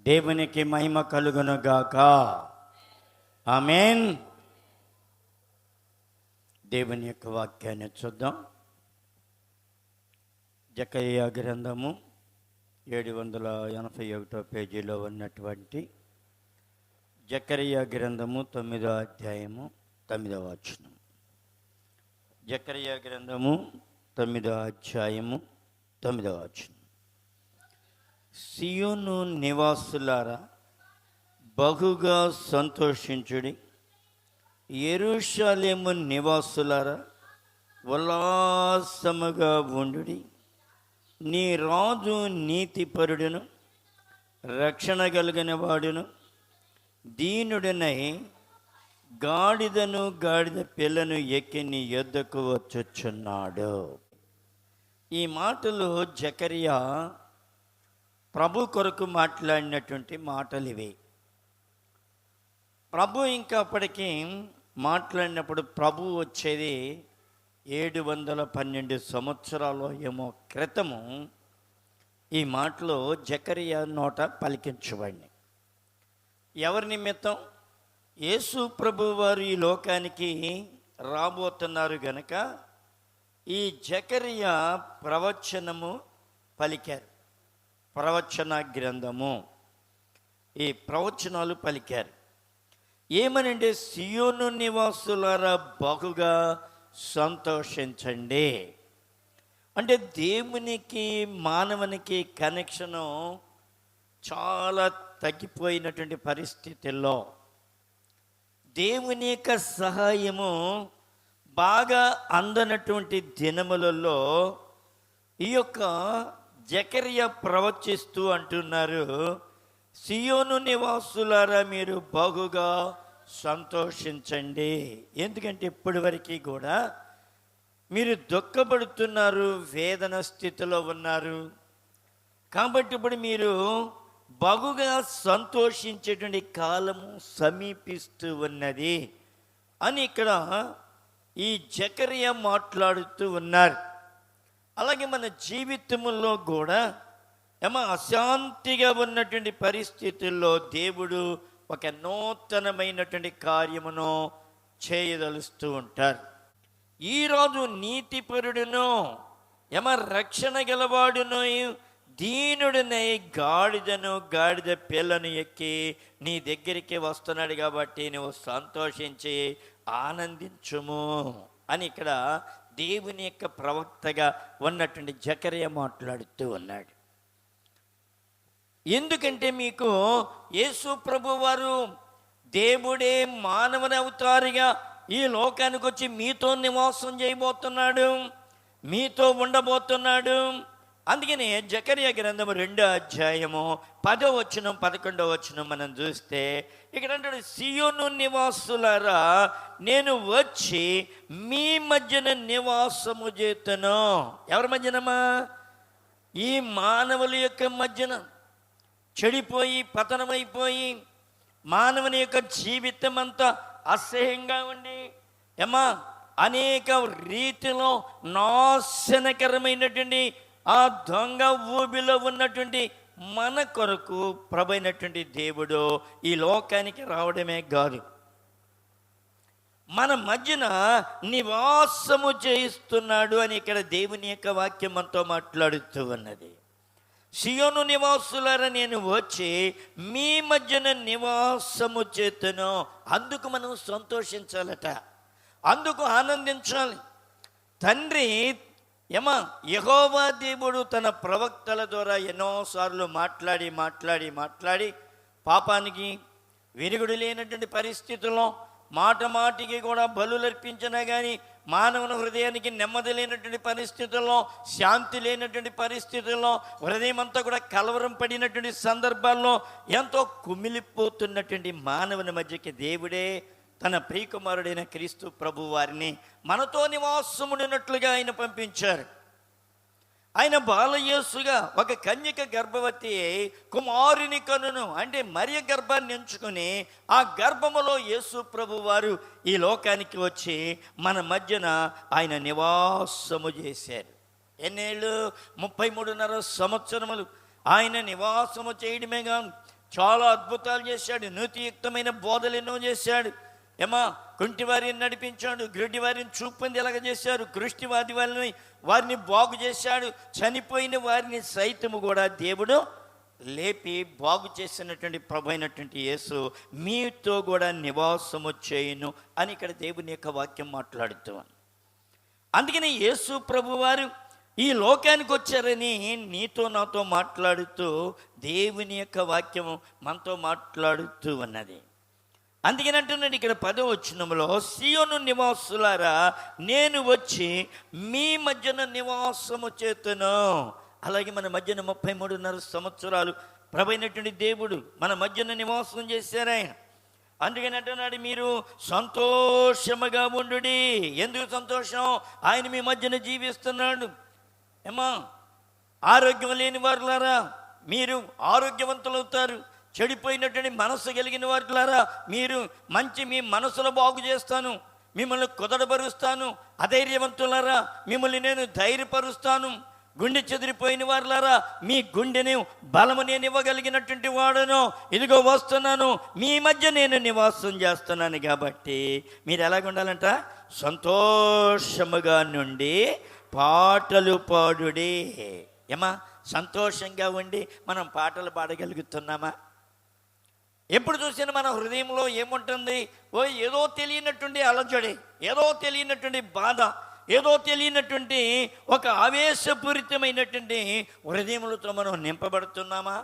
దేవునికి మహిమ కలుగునుగాక. ఆమేన్. దేవుని యొక్క వాక్యాన్ని చూద్దాం. జకర్యా గ్రంథము 781 పేజీలో ఉన్నటువంటి జకర్యా గ్రంథము 9వ అధ్యాయము 9వ వచనం. జకర్యా గ్రంథము 9వ అధ్యాయము 9వ వచనం. సియోను నివాసులారా బహుగా సంతోషించుడి, యెరూషలేము నివాసులారా ఉల్లాసముగా ఉండుడి. నీ రాజు నీతిపరుడును రక్షణ కలిగిన వాడును దీనుడనై గాడిదను గాడిద పిల్లను ఎక్కి నీ యొద్దకు వచ్చుచున్నాడు. ఈ మాటలు జకర్యా ప్రభు కొరకు మాట్లాడినటువంటి మాటలు ఇవి. ప్రభు ఇంకా అప్పటికి మాట్లాడినప్పుడు ప్రభు వచ్చేది 712 సంవత్సరాలు ఏమో క్రితము ఈ మాటలు జకర్యా నోట పలికించబడినాయి. ఎవరి నిమిత్తం? యేసు ప్రభు వారు ఈ లోకానికి రాబోతున్నారు గనక ఈ జకర్యా ప్రవచనము పలికారు. ప్రవచన గ్రంథము, ఈ ప్రవచనాలు పలికారు. ఏమనంటే, సియోను నివాసులారా బహుగా సంతోషించండి. అంటే దేవునికి మానవునికి కనెక్షను చాలా తగ్గిపోయినటువంటి పరిస్థితుల్లో దేవుని యొక్క సహాయము బాగా అందనటువంటి దినములలో ఈ యొక్క జకర్యా ప్రవచిస్తూ అంటున్నారు, సియోను నివాసులారా మీరు బహుగా సంతోషించండి. ఎందుకంటే ఇప్పటి వరకు కూడా మీరు దుఃఖపడుతున్నారు, వేదన స్థితిలో ఉన్నారు. కాబట్టి ఇప్పుడు మీరు బహుగా సంతోషించేటువంటి కాలము సమీపిస్తూ ఉన్నది అని ఇక్కడ ఈ జకర్యా మాట్లాడుతూ ఉన్నారు. అలాగే మన జీవితంలో కూడా అశాంతిగా ఉన్నటువంటి పరిస్థితుల్లో దేవుడు ఒక నూతనమైనటువంటి కార్యమును చేయదలుస్తూ ఉంటారు. ఈరోజు నీతిపరుడును రక్షణ గలవాడును దీనుడినై గాడిదను గాడిద పిల్లను ఎక్కి నీ దగ్గరికి వస్తున్నాడు కాబట్టి నువ్వు సంతోషించి ఆనందించుము అని ఇక్కడ దేవుని యొక్క ప్రవక్తగా ఉన్నటువంటి జకర్యా మాట్లాడుతూ ఉన్నాడు. ఎందుకంటే మీకు యేసు ప్రభు వారు దేవుడే మానవుని అవతారిగా ఈ లోకానికి వచ్చి మీతో నివాసం చేయబోతున్నాడు, మీతో ఉండబోతున్నాడు. అందుకని జకర్యా గ్రంథము 2వ అధ్యాయము 10వ వచనం 11వ వచనం మనం చూస్తే ఇక్కడ అంటాడు, సియోను నివాసులారా నేను వచ్చి మీ మధ్యన నివాసము చేతును. ఎవరి మధ్యనమా? ఈ మానవుల యొక్క మధ్యన. చెడిపోయి పతనమైపోయి మానవుని యొక్క జీవితం అంతా అసహ్యంగా ఉండి అనేక రీతిలో నాశనకరమైనటువంటి ఆ దొంగ ఊబిలో ఉన్నటువంటి మన కొరకు ప్రభైనటువంటి దేవుడు ఈ లోకానికి రావడమే కాదు, మన మధ్యన నివాసము చేయిస్తున్నాడు అని ఇక్కడ దేవుని యొక్క వాక్యం మనతో మాట్లాడుతూ ఉన్నది. సియోను నివాసులారా నేను వచ్చి మీ మధ్యన నివాసము చేతును. అందుకు మనం సంతోషించాలట, అందుకు ఆనందించాలి. తండ్రి యెహోవా దేవుడు తన ప్రవక్తల ద్వారా ఎన్నోసార్లు మాట్లాడి పాపానికి విరుగుడు లేనటువంటి పరిస్థితుల్లో మాటికి కూడా బలులర్పించినా కానీ మానవుని హృదయానికి నెమ్మది లేనటువంటి పరిస్థితుల్లో, శాంతి లేనటువంటి పరిస్థితుల్లో, హృదయం అంతా కూడా కలవరం పడినటువంటి సందర్భాల్లో ఎంతో కుమిలిపోతున్నటువంటి మానవుని మధ్యకి దేవుడే తన ప్రియకుమారుడైన క్రీస్తు ప్రభు వారిని మనతో నివాసముడినట్లుగా ఆయన పంపించారు. ఆయన బాలయేసుగా ఒక కన్యక గర్భవతి కుమారుని కనును అంటే మరియ గర్భాన్ని ఎంచుకుని ఆ గర్భములో యేసు ప్రభు వారు ఈ లోకానికి వచ్చి మన మధ్యన ఆయన నివాసము చేశారు. ఎన్నేళ్ళు? 33.5 సంవత్సరములు ఆయన నివాసము చేయడమేగా చాలా అద్భుతాలు చేశాడు, నీతియుక్తమైన బోధలు ఎన్నో చేశాడు. కుంటి వారిని నడిపించాడు, గ్రుడ్డి వారిని చూపుంది ఎలాగ చేశారు, కృష్టివాది వారిని బాగు చేశాడు, చనిపోయిన వారిని సైతము కూడా దేవుడు లేపి బాగు చేసినటువంటి ప్రభు అయినటువంటి యేసు మీతో కూడా నివాసము చేయును అని ఇక్కడ దేవుని యొక్క వాక్యం మాట్లాడుతూ. అందుకని యేసు ప్రభు వారు ఈ లోకానికి వచ్చారని నీతో నాతో మాట్లాడుతూ దేవుని యొక్క వాక్యము మనతో మాట్లాడుతూ ఉన్నది. అందుకని అంటున్నాడు ఇక్కడ 10వ వచనంలో, సీయోను నివాసులారా నేను వచ్చి మీ మధ్యన నివాసము చేతును. అలాగే మన మధ్యన 33.5 సంవత్సరాలు ప్రభు అయినటువంటి దేవుడు మన మధ్యన నివాసం చేశారు ఆయన. అందుకని అంటున్నాడు మీరు సంతోషముగా ఉండుడి. ఎందుకు సంతోషం? ఆయన మీ మధ్యన జీవిస్తున్నాడు. ఆరోగ్యం లేని వారులారా మీరు ఆరోగ్యవంతులవుతారు. చెడిపోయినటువంటి మనసు కలిగిన వారులారా మీరు మీ మనసులో బాగు చేస్తాను, మిమ్మల్ని కుదడబరుస్తాను. అధైర్యవంతులారా మిమ్మల్ని నేను ధైర్యపరుస్తాను. గుండె చెదిరిపోయిన వారులారా మీ గుండెని బలము నేను ఇవ్వగలిగినటువంటి వాడును. ఇదిగో వస్తున్నాను, మీ మధ్య నేను నివాసం చేస్తున్నాను. కాబట్టి మీరు ఎలాగ ఉండాలంట? సంతోషముగా నుండి పాటలు పాడుడి. సంతోషంగా ఉండి మనం పాటలు పాడగలుగుతున్నామా? ఎప్పుడు చూసినా మన హృదయంలో ఏముంటుంది? ఏదో తెలియనటువంటి అలజడి, ఏదో తెలియనటువంటి బాధ, ఏదో తెలియనటువంటి ఒక ఆవేశపూరితమైనటువంటి హృదయములతో మనం నింపబడుతున్నామా?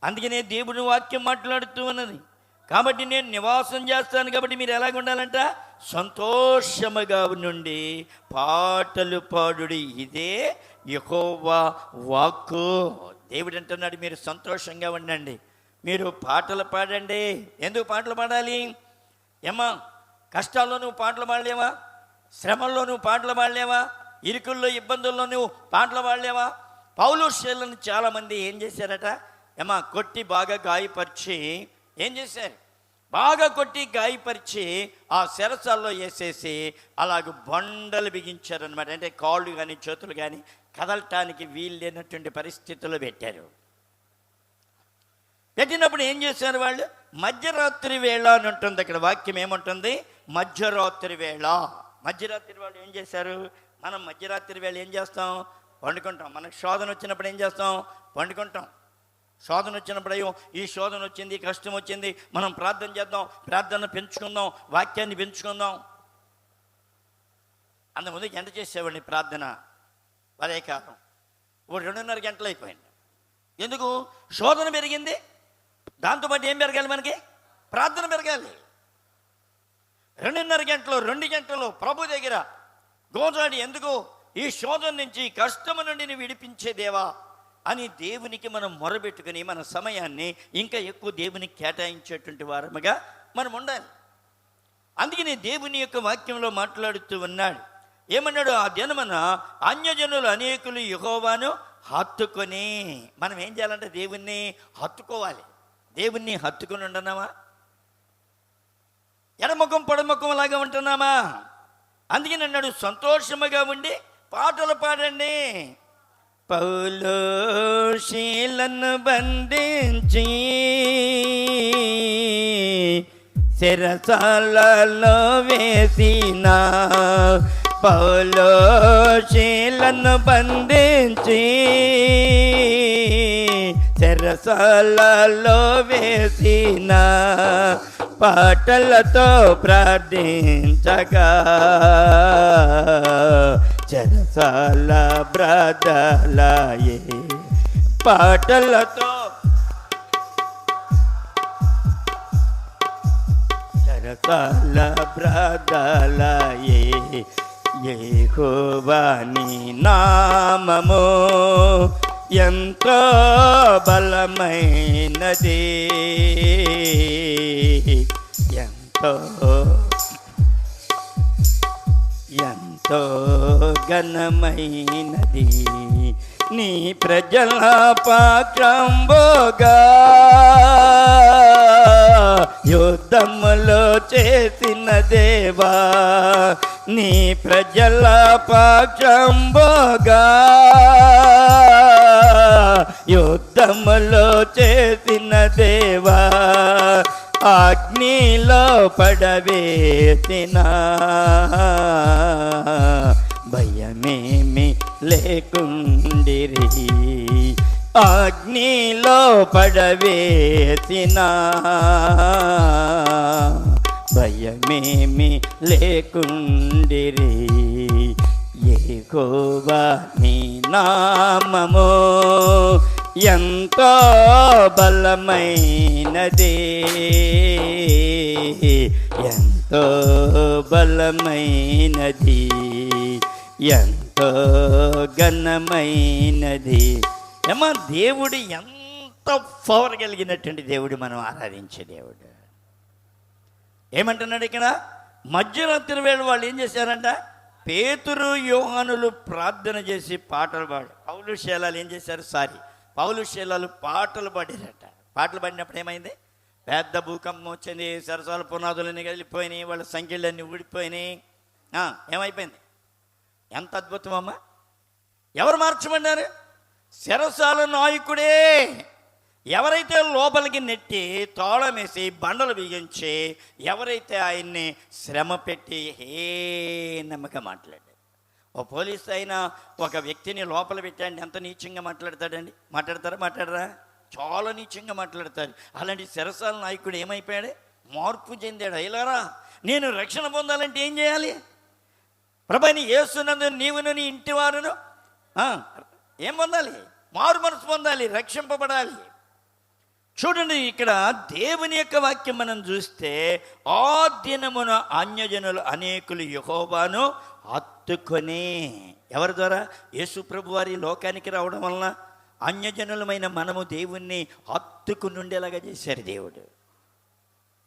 అందుకనే దేవుని వాక్యం మాట్లాడుతూ ఉన్నది. కాబట్టి నేను నివాసం చేస్తాను. కాబట్టి మీరు ఎలాగ ఉండాలంట? సంతోషముగా నుండి పాటలు పాడుడి. ఇదే యెహోవా వాక్కు. దేవుడు అంటున్నాడు మీరు సంతోషంగా ఉండండి, మీరు పాటలు పాడండి. ఎందుకు పాటలు పాడాలి? కష్టాల్లో నువ్వు పాటలు పాడలేవా? శ్రమల్లో నువ్వు పాటలు పాడలేవా? ఇరుకుల్లో ఇబ్బందుల్లో నువ్వు పాటలు పాడలేవా? పౌలు శీలను చాలామంది ఏం చేశారట? కొట్టి బాగా గాయపరిచి ఏం చేశారు? బాగా కొట్టి గాయపరిచి ఆ శరసాల్లో వేసేసి అలాగ బండలు బిగించారనమాట. అంటే కాళ్ళు కానీ చేతులు కానీ కదలటానికి వీలు లేనటువంటి పరిస్థితుల్లో పెట్టారు. పెట్టినప్పుడు ఏం చేశారు వాళ్ళు? మధ్యరాత్రి వేళ అని ఉంటుంది అక్కడ వాక్యం. ఏముంటుంది? మధ్యరాత్రి వేళ. మధ్యరాత్రి వాళ్ళు ఏం చేశారు? మనం మధ్యరాత్రి వేళ ఏం చేస్తాం? పండుకుంటాం. మనకు శోధన వచ్చినప్పుడు ఏం చేస్తాం? పండుకుంటాం. శోధన వచ్చినప్పుడు అయ్యో ఈ శోధన వచ్చింది, కష్టం వచ్చింది, మనం ప్రార్థన చేద్దాం, ప్రార్థన పెంచుకుందాం, వాక్యాన్ని పెంచుకుందాం. అంతకుముందు ఎంత చేసేవాడిని ప్రార్థన? అదే కాలం 2.5 గంటలు అయిపోయింది. ఎందుకు? శోధన పెరిగింది. దాంతోపాటు ఏం పెరగాలి? మనకి ప్రార్థన పెరగాలి. 2.5 గంటలు 2 గంటలు ప్రభు దగ్గర గోజాడి, ఎందుకు? ఈ శోధన నుంచి, కష్టము నుండి నువ్వు విడిపించే దేవా అని దేవునికి మనం మొరబెట్టుకుని మన సమయాన్ని ఇంకా ఎక్కువ దేవునికి కేటాయించేటువంటి వారముగా మనం ఉండాలి. అందుకని దేవుని యొక్క వాక్యంలో మాట్లాడుతూ ఉన్నాడు. ఏమన్నాడు? ఆ దినమున అన్యజనులు అనేకులు యెహోవాను హత్తుకొని. మనం ఏం చేయాలంటే దేవుణ్ణి హత్తుకోవాలి. దేవుణ్ణి హత్తుకొని ఉంటున్నామా? ఎడముఖం పొడముఖం లాగా ఉంటున్నామా? అందుకని అన్నాడు సంతోషముగా ఉండి పాటలు పాడండి. పౌలు శీలను బంధించి చెరసాలలో వేసిన, పౌలు శీలను బంధించి చెరసాలలో వేసిన, పాటలతో ప్రార్థించగా చెరసాల బ్రదలాయే. పాటలతో చెరసాల బ్రదలాయే. యెహోవా నీ నామము ఎంతో బలమైనది, ఎంతో ఘనమైనది. నీ ప్రజల పక్షంబుగా యుద్ధములో చేసిన దేవా, నీ ప్రజల పక్షంబుగా యుద్ధములో చేసిన దేవా, అగ్నిలో పడవేసిన భయమేమి లేకుండిరి. అగ్నిలో పడవేసిన భయమేమి లేకుండిరి. యెహోవా నీ నామము ఎంతో బలమైనది, ఎంతో బలమైనది, ఎంతో ఘనమైనది. ఏమా దేవుడు ఎంత పవర్ కలిగినటువంటి దేవుడు మనం ఆరాధించే దేవుడు. ఏమంటున్నాడు ఇక్కడ? మధ్యరాత్రి వేళ వాళ్ళు ఏం చేశారంట? పేతురు యోహానులు ప్రార్థన చేసి పాటలు పాడు. పౌలు శీలాలు ఏం చేశారు? పౌలు శీలాలు పాటలు పాడారట. పాటలు పాడినప్పుడు ఏమైంది? పెద్ద భూకంపం వచ్చింది, సరసాల పునాదులన్నీ కలిగిపోయినాయి, వాళ్ళ సంఖ్యలన్నీ ఊడిపోయినాయి. ఏమైపోయింది? ఎంత అద్భుతం అమ్మా! ఎవరు మార్చమన్నారు? శరసాల నాయకుడే. ఎవరైతే లోపలికి నెట్టి తాళం వేసి బండలు బిగించి ఎవరైతే ఆయన్ని శ్రమ పెట్టి నమ్మకం మాట్లాడాడు. ఓ పోలీసు అయినా ఒక వ్యక్తిని లోపల పెట్టండి, ఎంత నీచంగా మాట్లాడతాడండి? మాట్లాడరా? చాలా నీచంగా మాట్లాడతాడు. అలాంటి శరసాల నాయకుడు ఏమైపోయాడు? మార్పు చెందాడు. అయ్యలారా, నేను రక్షణ పొందాలంటే ఏం చేయాలి? ప్రభుని యేసునందు నీవును నీ ఇంటి వారును ఏం పొందాలి? మారు మనసు పొందాలి, రక్షింపబడాలి. చూడండి, ఇక్కడ దేవుని యొక్క వాక్యం మనం చూస్తే, ఆ దినమున అన్యజనులు అనేకులు యెహోవాను హత్తుకొని, ఎవరి ద్వారా? యేసు ప్రభు వారి లోకానికి రావడం వలన అన్యజనులమైన మనము దేవుణ్ణి హత్తుకు నుండేలాగా చేశారు దేవుడు.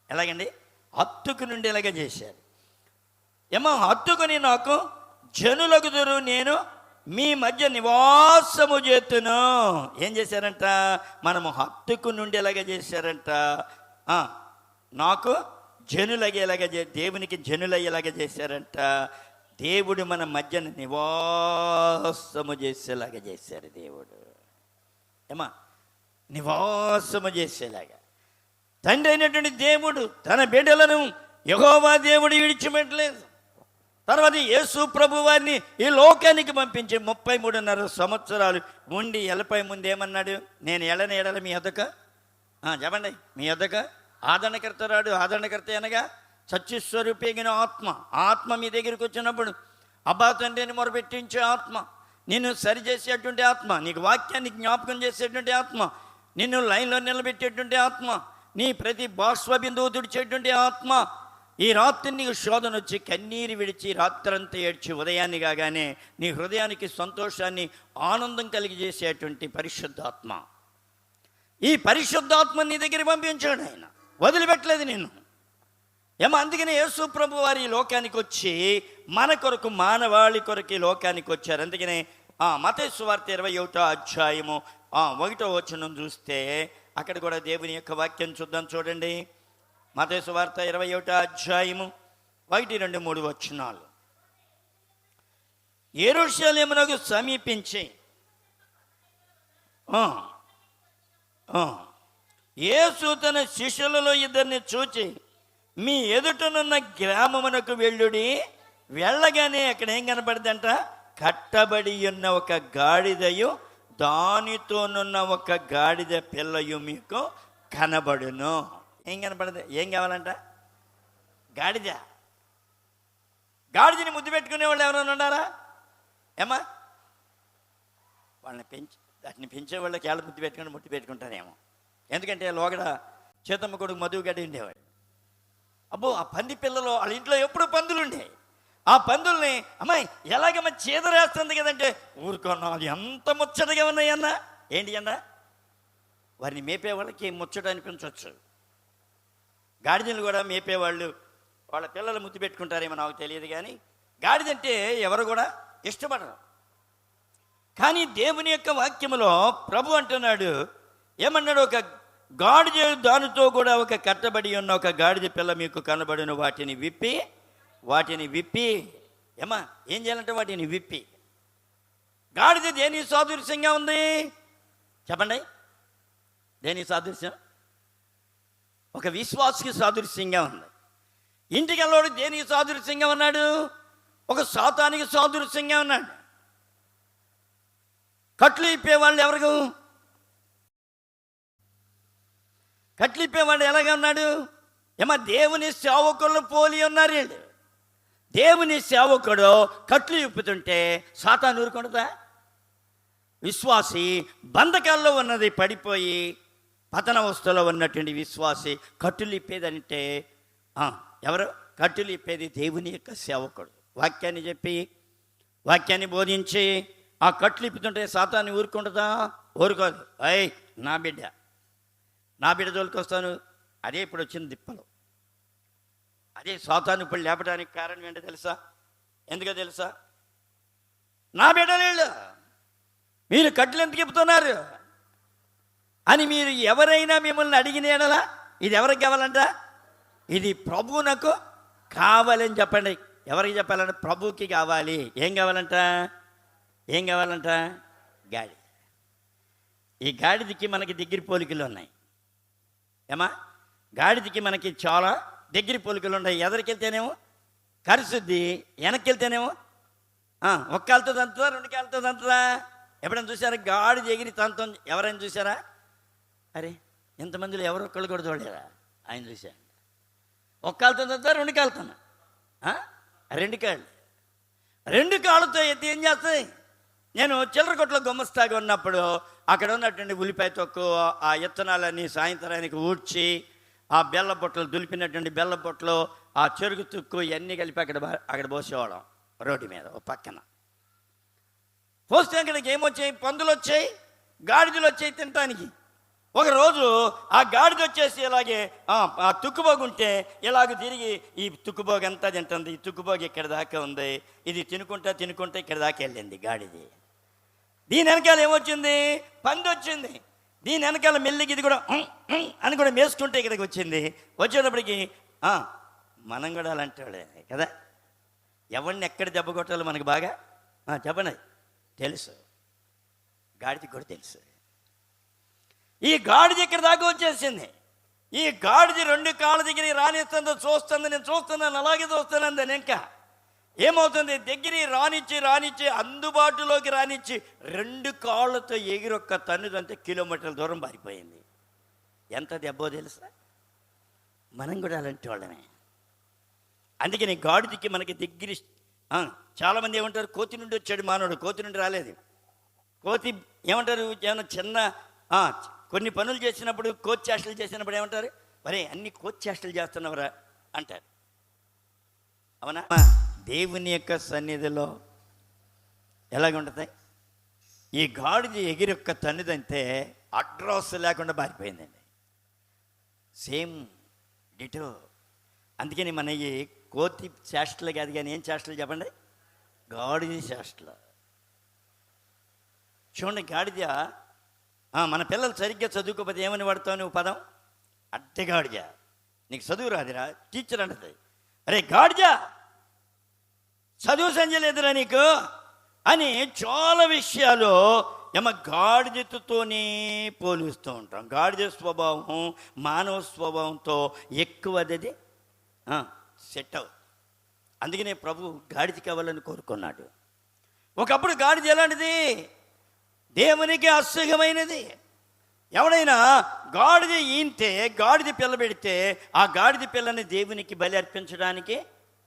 ఎలాగండి? హత్తుకు నుండేలాగా చేశారు. ఏమో హత్తుకొని నాకు జనులగుదురు, నేను మీ మధ్య నివాసము చేతును. ఏం చేశారంట? మనము హత్తుకు నుండేలాగా చేశారంట. నాకు జనులయ్యేలాగా దేవునికి జనులయ్యేలాగా చేశారంట. దేవుడు మన మధ్యన నివాసము చేసేలాగా చేశారు దేవుడు. ఏమా నివాసము చేసేలాగా. తండ్రి అయినటువంటి దేవుడు తన బిడ్డలను యెహోవా దేవుడు విడిచిపెట్టలేదు. తర్వాత యేసు ప్రభు వారిని ఈ లోకానికి పంపించి 33.5 సంవత్సరాలు ఉండి వెళ్ళిపోయి ముందు ఏమన్నాడు? నేను ఎడల మీ వద్దక చెప్పండి, మీ వద్దక ఆదరణకర్త రాడు. ఆదరణకర్త అనగా సత్యస్వరూపిగిన ఆత్మ మీ దగ్గరికి వచ్చినప్పుడు అబ్బా తండ్రిని మొరపెట్టించే ఆత్మ, నిన్ను సరిచేసేటువంటి ఆత్మ, నీకు వాక్యాన్ని జ్ఞాపకం చేసేటువంటి ఆత్మ, నిన్ను లైన్లో నిలబెట్టేటువంటి ఆత్మ, నీ ప్రతి బాష్పబిందువు తుడిచేటువంటి ఆత్మ. ఈ రాత్రి నీకు శోధన వచ్చి కన్నీరు విడిచి రాత్రంతా ఏడ్చి ఉదయాన్ని కాగానే నీ హృదయానికి సంతోషాన్ని ఆనందం కలిగజేసేటువంటి పరిశుద్ధాత్మ. ఈ పరిశుద్ధాత్మ నీ దగ్గర పంపించాడు ఆయన, వదిలిపెట్టలేదు నిన్ను. అందుకనే యేసు ప్రభు వారి లోకానికి వచ్చి మన కొరకు, మానవాళి కొరకు లోకానికి వచ్చారు. అందుకనే మత్తయి సువార్త 21వ అధ్యాయము 1వ వచనం చూస్తే అక్కడ కూడా దేవుని యొక్క వాక్యం చూద్దాం. చూడండి, మత్తయి సువార్త 21వ అధ్యాయము 1, 2, 3 వచనాలు. యెరూషలేమునకు సమీపించి యేసు తన శిష్యులలో 2 చూచి, మీ ఎదుటనున్న గ్రామమునకు వెళ్ళుడి. వెళ్ళగానే అక్కడ ఏం కనపడిందంట? కట్టబడి ఉన్న ఒక గాడిదయు దానితోనున్న ఒక గాడిద పిల్లయు మీకు కనబడును. ఏం కనపడదు? ఏం కావాలంట? గాడిదని ముద్దు పెట్టుకునే వాళ్ళు ఎవరైనా ఉన్నారా? వాళ్ళని వాటిని పెంచే వాళ్ళకి ఏళ్ళ ముద్దు పెట్టుకుంటారేమో. ఎందుకంటే లోగడ చేతమ్మ కొడుకు మధువు గడ్డ ఉండేవాడు. అబ్బో, ఆ పంది పిల్లలు వాళ్ళ ఇంట్లో ఎప్పుడు పందులు ఉండే. ఆ పందుల్ని అమ్మాయి ఎలాగమ్మ చేదరేస్తుంది కదంటే, ఊరుకున్నాను ఎంత ముచ్చటగా ఉన్నాయన్నా. ఏంటి అన్నా? వారిని మేపే వాళ్ళకి ముచ్చట అనిపించవచ్చు. గాడిదలు కూడా మేపేవాళ్ళు వాళ్ళ పిల్లలు ముద్దు పెట్టుకుంటారేమో నాకు తెలియదు, కానీ గాడిదంటే ఎవరు కూడా ఇష్టపడరు. కానీ దేవుని యొక్క వాక్యములో ప్రభు అంటున్నాడు, ఏమన్నాడు? ఒక గాడిద దానితో కూడా ఒక కట్టబడి ఉన్న ఒక గాడిద పిల్ల మీకు కనబడును. వాటిని విప్పి ఏం చేయాలంటే వాటిని విప్పి. గాడిద దేని సాదృశ్యంగా ఉంది? చెప్పండి, దేనికి సాదృశ్యం? ఒక విశ్వాసకి సాదృశ్యంగా ఉంది. ఇంటికి వెళ్ళాడు దేనికి సాదృశ్యంగా ఉన్నాడు? ఒక సాతానికి సాదృశ్యంగా ఉన్నాడు. కట్లు ఇప్పేవాళ్ళు ఎవరు? కట్లు ఇప్పేవాళ్ళు ఎలాగ ఉన్నాడు? దేవుని సేవకులను పోలి ఉన్నారు వీళ్ళు. దేవుని సేవకుడు కట్లు ఇప్పుతుంటే సాతాను ఊరుకుంటుందా? విశ్వాసి బంధకాల్లో ఉన్నది పడిపోయి పతనవస్థలో ఉన్నటువంటి విశ్వాసి కట్టులు ఇప్పేదంటే ఎవరు? కట్టులు ఇప్పేది దేవుని యొక్క సేవకుడు. వాక్యాన్ని చెప్పి వాక్యాన్ని బోధించి ఆ కట్లు ఇప్పుతుంటే సాతాన్ని ఊరుకుంటుందా? ఊరుకోదు. నా బిడ్డ జోలికి వస్తాను. అదే ఇప్పుడు వచ్చిన దిప్పలు. అదే సాతాను ఇప్పుడు లేపడానికి కారణం ఏంటో తెలుసా? ఎందుకో తెలుసా? నా బిడ్డలు మీరు కట్లు ఎందుకు ఇప్పుతున్నారు అని మీరు ఎవరైనా మిమ్మల్ని అడిగిన ఎడలా ఇది ఎవరికి కావాలంట? ఇది ప్రభువునకు కావాలని చెప్పండి. ఎవరికి చెప్పాలంటే? ప్రభువుకి కావాలి. ఏం కావాలంట? గాడి. ఈ గాడిదకి మనకి దగ్గర పోలికలు ఉన్నాయి. గాడిదకి మనకి చాలా దగ్గర పోలికలు ఉన్నాయి. ఎదరికెళ్తేనేమో కరుసుద్ది, వెనక్కి వెళ్తేనేమో ఒక్క కాలుతో తంతుందా, రెండు కాలుతో తంతుందా? ఎప్పుడైనా చూసారా గాడిద ఎగిరి తంతం? ఎవరైనా చూసారా? అరే ఇంతమందిలో ఎవరు ఒక్కళ్ళు కూడా చూడలేరా? ఆయన చూశాను. ఒక్క కాలుతో తంతా, రెండు కాలుతున్నా, రెండు కాళ్ళతో ఎత్తి ఏం చేస్తాయి? నేను చిల్లర కొట్లో గుమ్మస్తాగా ఉన్నప్పుడు అక్కడ ఉన్నటువంటి ఉల్లిపాయ తొక్కు ఆ ఇత్తనాలన్నీ సాయంత్రానికి ఊడ్చి ఆ బెల్ల బొట్టలు దులిపినటువంటి బెల్ల బొట్టలు ఆ చెరుకు తుక్కు ఇవన్నీ కలిపి అక్కడ పోసేవాళ్ళం. రోడ్డు మీద ఒక పక్కన పోస్తే అక్కడికి ఏమొచ్చాయి? పందులు వచ్చాయి, గాడిదలు వచ్చాయి తినటానికి. ఒకరోజు ఆ గాడిద వచ్చేసి ఇలాగే ఆ తుక్కుబోగుంటే ఇలాగ తిరిగి ఈ తుక్కుబోగు అంతా తింటుంది. ఈ తుక్కుబోగు ఇక్కడ దాకా ఉంది. ఇది తినుకుంటా ఇక్కడ దాకా వెళ్ళింది గాడిది. దీని వెనకాల ఏమొచ్చింది? పంది వచ్చింది. దీని వెనకాల మెల్లికి ఇది కూడా అని కూడా మేసుకుంటే ఇక్కడికి వచ్చింది. వచ్చేటప్పటికి మనం కూడా అలాంటి వాళ్ళే కదా. ఎవరిని ఎక్కడ దెబ్బ కొట్టాలో మనకు బాగా చెప్పండి తెలుసు. గాడిదకి కూడా తెలుసు. ఈ గాడిద ఇక్కడ దాకా వచ్చేసింది. ఈ గాడిద రెండు కాళ్ళ దగ్గర రానిస్తుందో చూస్తుంది. నేను చూస్తున్నాను, అలాగే చూస్తున్నాను. దాన్ని ఇంకా ఏమవుతుంది? దగ్గర రానిచ్చి అందుబాటులోకి రానిచ్చి రెండు కాళ్ళతో ఎగిరొక్క తన్నుదంటే కిలోమీటర్ల దూరం పారిపోయింది. ఎంత దెబ్బో తెలుసా? మనం కూడా అలాంటి వాళ్ళమే. అందుకని గాడిదకి మనకి దగ్గర చాలామంది ఏమంటారు? కోతి నుండి వచ్చాడు మానవుడు, కోతి నుండి రాలేదు. కోతి ఏమంటారు? ఏమన్నా చిన్న కొన్ని పనులు చేసినప్పుడు, కోతి చేష్టలు చేసినప్పుడు ఏమంటారు? మరే అన్ని కోతి చేష్టలు చేస్తున్నవరా అంటారు. అవునా? దేవుని యొక్క సన్నిధిలో ఎలాగుంటుంది? ఈ గాడిద ఎగిరి యొక్క తన్నిదంతే అడ్రస్ లేకుండా పారిపోయిందండి. Same ditto. అందుకని మన ఈ కోతి చేష్టలు కాదు కానీ ఏం చేష్టలు చెప్పండి? గాడిద చేష్టలు. చూడండి, గాడిద మన పిల్లలు సరిగ్గా చదువుకోకపోతే ఏమని వాడతావు నువ్వు పదం? అడ్డగాడిద. నీకు చదువు రాదురా టీచర్ అంటది. అరే గాడిద, చదువు సంజలేదురా నీకు అని చాలా విషయాలు గాడిదతోనే పోలుస్తూ ఉంటాం. గాడిద స్వభావం మానవ స్వభావంతో ఎక్కువ అది సెట్ అవుతుంది. అందుకనే ప్రభు గాడిద కావాలని కోరుకున్నాడు. ఒకప్పుడు గాడిద ఎలాంటిది? దేవునికి అసహ్యమైనది. ఎవడైనా గాడిద ఈంటే, గాడిద పిల్ల పెడితే ఆ గాడిద పిల్లని దేవునికి బలి అర్పించడానికి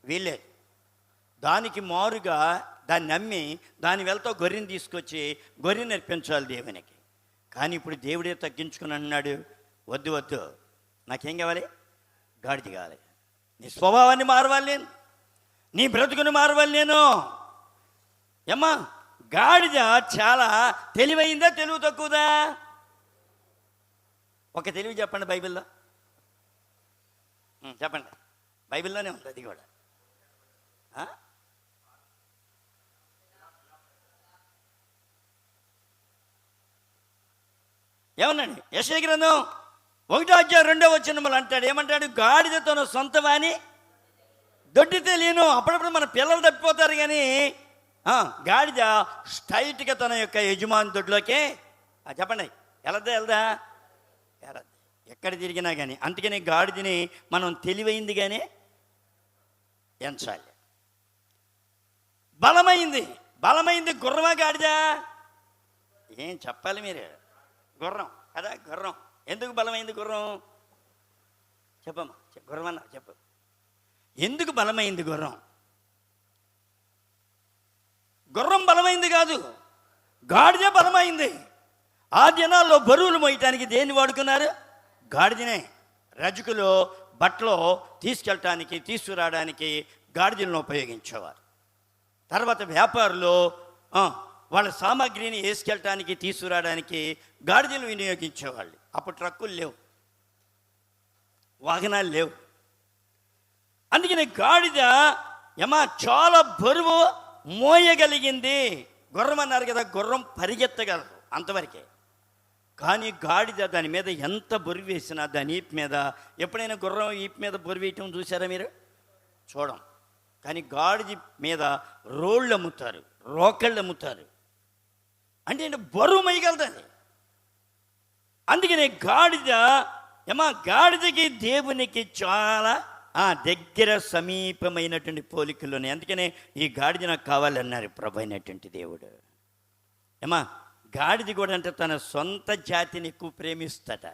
వీల్లేదు. దానికి మారుగా దాన్ని నమ్మి దాని వెళ్తా గొర్రెని తీసుకొచ్చి గొర్రెని అర్పించాలి దేవునికి. కానీ ఇప్పుడు దేవుడే తగ్గించుకుని అంటున్నాడు, వద్దు నాకేం కావాలి? గాడిద కావాలి. నీ స్వభావాన్ని మారవాలి నేను, నీ బ్రతుకుని మారవాలి నేను. గాడిద చాలా తెలివైందా, తెలివి తక్కువదా? ఒక తెలివి చెప్పండి బైబిల్లో. చెప్పండి, బైబిల్లోనే ఉంది అది కూడా. ఏమన్నాడు? యెషయా గ్రంథం 1:2 అంటాడు. ఏమంటాడు? గాడిద తన సొంత వాణి దొడ్డితే లేను. అప్పుడప్పుడు మన పిల్లలు తప్పిపోతారు కానీ గాడిద స్ట్రైట్గా తన యొక్క యజమాని దొడ్లోకే చెప్పండి వెళ్దా వెళ్ళదు, ఎక్కడ తిరిగినా కానీ. అందుకని గాడిదని మనం తెలివైందిగానే ఎంచాలి. బలమైంది గుర్రమా గాడిదా? ఏం చెప్పాలి మీరు? గుర్రం కదా, గుర్రం. ఎందుకు బలమైంది గుర్రం? చెప్పమ్మా, గుర్రం అన్నా చెప్పు. ఎందుకు బలమైంది గుర్రం? గుర్రం బలమైంది కాదు, గాడిదే బలమైంది. ఆ దినాల్లో బరువులు మోయటానికి దేన్ని వాడుకున్నారు? గాడిదనే. రజకులు బట్టలో తీసుకెళ్ళటానికి తీసుకురావడానికి గాడిదలను ఉపయోగించేవారు. తర్వాత వ్యాపారులు వాళ్ళ సామాగ్రిని వేసుకెళ్ళటానికి తీసుకురావడానికి గాడిదలు వినియోగించేవాళ్ళు. అప్పుడు ట్రక్కులు లేవు, వాహనాలు లేవు. అందుకని గాడిద చాలా బరువు మోయగలిగింది. గుర్రం అన్నారు కదా, గుర్రం పరిగెత్తగలరు అంతవరకే. కానీ గాడిద దాని మీద ఎంత బరువు వేసినా దాని ఈపు మీద, ఎప్పుడైనా గుర్రం ఈపు మీద బరువు వేయటం చూసారా మీరు? చూడం. కానీ గాడిద మీద రోళ్ళు అమ్ముతారు, రోకళ్ళు అమ్ముతారు. అంటే బరువు మోయగలదని. అందుకని గాడిదకి దేవునికి చాలా దగ్గర సమీపమైనటువంటి పోలికలు ఉన్నాయి. అందుకనే ఈ గాడిద నాకు కావాలన్నారు ప్రభు అయినటువంటి దేవుడు. గాడిద కూడా అంటే తన సొంత జాతిని ఎక్కువ ప్రేమిస్తట.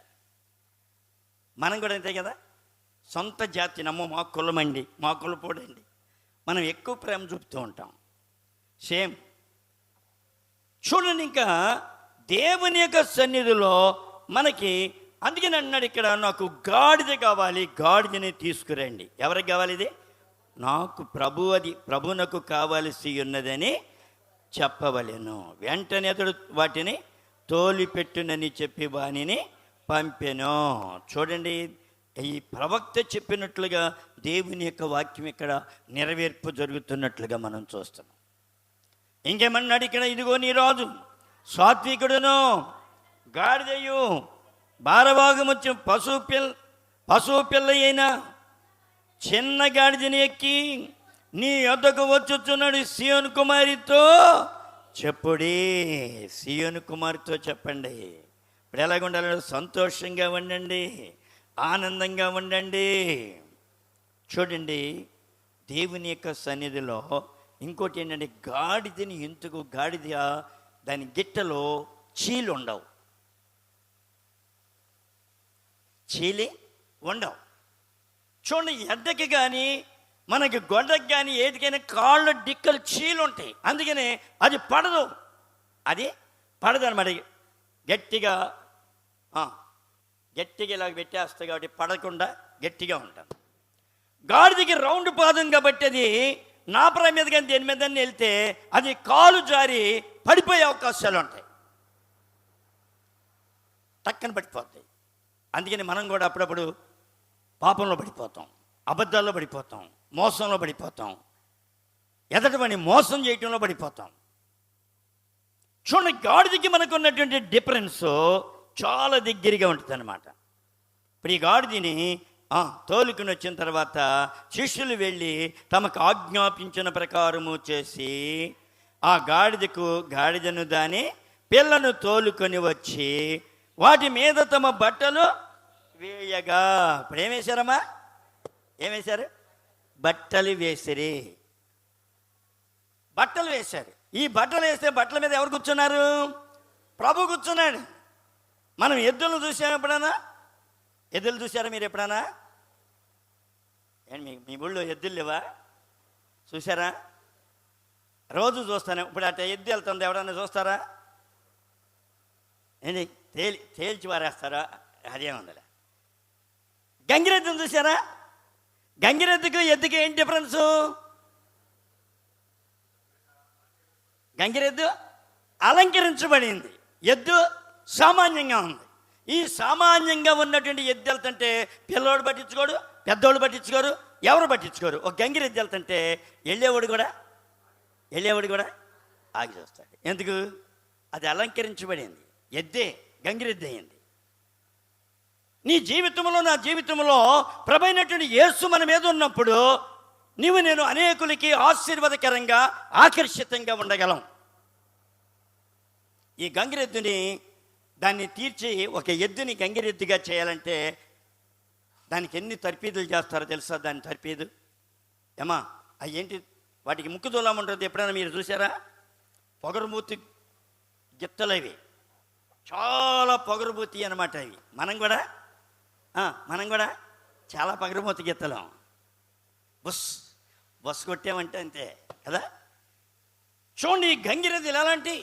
మనం కూడా అంతే కదా, సొంత జాతిని, మా కులమండి, మా కులపోడండి, మనం ఎక్కువ ప్రేమ చూపుతూ ఉంటాం. సేమ్ చూడండి, ఇంకా దేవుని యొక్క సన్నిధిలో మనకి. అందుకని అన్నాడు ఇక్కడ, నాకు గాడిద కావాలి, గాడిదని తీసుకురండి. ఎవరికి కావాలి ఇది? నాకు ప్రభువునకు కావలసి ఉన్నదని చెప్పవలెను. వెంటనే అతడు వాటిని తోలిపెట్టునని చెప్పి వానిని పంపెను. చూడండి, ఈ ప్రవక్త చెప్పినట్లుగా దేవుని యొక్క వాక్యం ఇక్కడ నెరవేర్పు జరుగుతున్నట్లుగా మనం చూస్తున్నాం. ఇంకేమన్నాడు ఇక్కడ? ఇదిగో నీ రాజు సాత్వికుడును గాడిదయు భారభాగమొచ్చి పశువు పిల్ల అయినా చిన్న గాడిదని ఎక్కి నీ యొద్దకు వచ్చుచున్నాడు. సియోను కుమారితో చెప్పుడి. సియోను కుమారితో చెప్పండి. ఇప్పుడు ఎలాగ ఉండాలి? సంతోషంగా ఉండండి, ఆనందంగా ఉండండి. చూడండి, దేవుని యొక్క సన్నిధిలో ఇంకోటి ఏంటంటే, గాడిదని ఎందుకు? గాడిద దాని గిట్టలో చీలు ఉండవు, చీలి ఉండవు. చూడండి, ఎడ్డకి కానీ మనకి గొడ్డకి కానీ ఏదికైనా కాళ్ళ డిక్కలు చీలు ఉంటాయి. అందుకనే అది పడదు అనమాట. గట్టిగా ఇలాగ పెట్టేస్తాయి కాబట్టి పడకుండా గట్టిగా ఉంటాను. గాడిదకి రౌండ్ పాదం కాబట్టి అది నాపరా మీద కానీ దేని మీద వెళ్తే అది కాలు జారి పడిపోయే అవకాశాలు ఉంటాయి, టక్కన పడిపోతాయి. అందుకని మనం కూడా అప్పుడప్పుడు పాపంలో పడిపోతాం, అబద్ధాల్లో పడిపోతాం, మోసంలో పడిపోతాం, ఎదటమని మోసం చేయటంలో పడిపోతాం. చూడండి, గాడిదకి మనకు ఉన్నటువంటి డిఫరెన్స్ చాలా దగ్గరగా ఉంటుంది అన్నమాట. ఇప్పుడు ఈ గాడిదని తోలుకుని వచ్చిన తర్వాత శిష్యులు వెళ్ళి తమకు ఆజ్ఞాపించిన ప్రకారము చేసి ఆ గాడిదను దాని పిల్లను తోలుకొని వచ్చి వాటి మీద తమ బట్టలు వేయగా. ఇప్పుడు ఏం వేశారమ్మా? ఏం వేశారు? బట్టలు వేసిరి. బట్టలు వేశారు. ఈ బట్టలు వేస్తే బట్టల మీద ఎవరు కూర్చున్నారు? ప్రభు కూర్చున్నాడు. మనం ఎద్దులను చూసాం ఎప్పుడన్నా? ఎద్దులు చూసారా మీరు ఎప్పుడన్నా? ఏంటి మీ ఊళ్ళో ఎద్దులు లేవా? చూసారా? రోజు చూస్తాను. ఇప్పుడు అట్లా ఎద్దు వెళ్తుంది, ఎవరన్నా చూస్తారా? ఏంటి తేల్చి వారేస్తారా? అదేముందిలే. గంగిరెద్దును చూసారా? గంగిరెద్దుకు ఎద్దుకి ఏం డిఫరెన్సు? గంగిరెద్దు అలంకరించబడింది, ఎద్దు సామాన్యంగా ఉంది. ఈ సామాన్యంగా ఉన్నటువంటి ఎద్దు వెళ్తుంటే పిల్లోడు పట్టించుకోడు, పెద్దోళ్ళు పట్టించుకోరు, ఎవరు పట్టించుకోరు. ఒక గంగిరెద్దు వెళ్తుంటే వెళ్ళేవాడు కూడా ఆగి చూస్తాడు. ఎందుకు? అది అలంకరించబడింది, ఎద్దే గంగిరెద్దు అయింది. నీ జీవితంలో, నా జీవితంలో ప్రభైనటువంటి యేసు మన మీద ఉన్నప్పుడు నేను అనేకులకి ఆశీర్వాదకరంగా ఆకర్షితంగా ఉండగలం. ఈ గంగిరెద్దుని దాన్ని తీర్చి ఒక ఎద్దుని గంగిరెద్దుగా చేయాలంటే దానికి ఎన్ని తర్పీదులు చేస్తారో తెలుసా? దాని తర్పీదు ఏమా అవి ఏంటి? వాటికి ముక్కు దూలం ఉంటుంది, ఎప్పుడైనా మీరు చూసారా? పొగరుమూతి గిత్తలు అవి, చాలా పొగరుమూతి అనమాట అవి. మనం కూడా చాలా పొగరుమూతి గిత్తలం. బస్ కొట్టామంటే అంతే కదా. చూడండి, ఈ గంగిరెద్దులు ఎలాంటి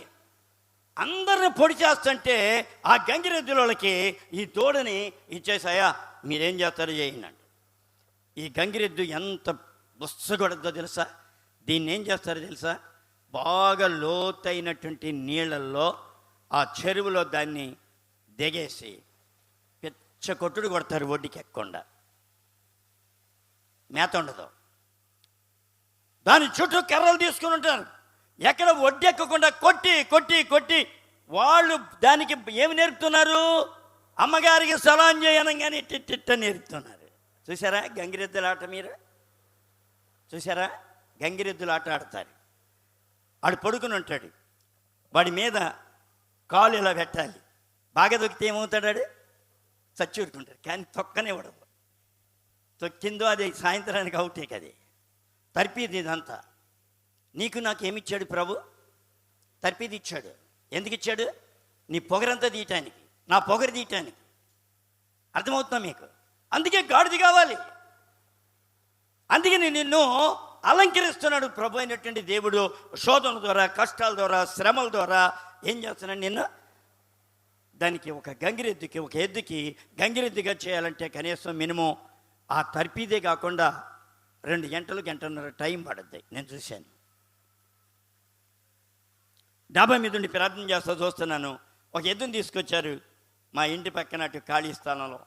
అందరిని పొడి చేస్తుంటే ఆ గంగిరెద్దులకి ఈ తోడుని ఇచ్చేసాయా, మీరేం చేస్తారో చేయండి అండి. ఈ గంగిరెద్దు ఎంత బుస్సగొడద్దో తెలుసా? దీన్ని ఏం చేస్తారో తెలుసా? బాగా లోతైనటువంటి నీళ్ళల్లో ఆ చెరువులో దాన్ని దిగేసి పెచ్చ కొట్టుడు కొడతారు, ఒడ్డుకి ఎక్కకుండా. మేత ఉండదు. దాని చుట్టూ కర్రలు తీసుకుని ఉంటారు, ఎక్కడ ఒడ్డెక్కకుండా కొట్టి కొట్టి కొట్టి వాళ్ళు దానికి ఏమి నేర్పుతున్నారు? అమ్మగారికి సలాం చేయనంగానే టిట్టిట్ట నేర్పుతున్నారు. చూసారా గంగిరెద్దుల ఆట? మీరు చూసారా? గంగిరెద్దుల ఆట ఆడతారు. వాడు పడుకుని ఉంటాడు, వాడి మీద కాలు ఇలా పెట్టాలి. బాగా దొక్కితే ఏమవుతాడు? చచ్చి ఉడుకుంటాడు. కానీ తొక్కనే పడదు. తొక్కిందో అది సాయంత్రానికి అవుతే కది తర్పీది. ఇదంతా నీకు నాకు ఏమిచ్చాడు ప్రభు? తర్పీది ఇచ్చాడు. ఎందుకు ఇచ్చాడు? నీ పొగరంతా తీయటానికి, నా పొగరు తీయటానికి. అర్థమవుతుందా మీకు? అందుకే గాడిది కావాలి. అందుకే నిన్ను అలంకరిస్తున్నాడు ప్రభు అయినటువంటి దేవుడు. శోధన ద్వారా, కష్టాల ద్వారా, శ్రమల ద్వారా ఏం చేస్తున్నాడు? నిన్ను దానికి ఒక గంగిరెద్దుకి, ఒక ఎద్దుకి గంగిరెద్దుగా చేయాలంటే కనీసం మినిమం ఆ తర్పీదే కాకుండా 2 గంటలు, గంటన్నర టైం పడుద్ది. నేను చూశాను. డాబా మీద ఉండి ప్రార్థన చేస్తా చూస్తున్నాను. ఒక ఎద్దుని తీసుకొచ్చారు మా ఇంటి పక్కన అటు ఖాళీ స్థానంలో.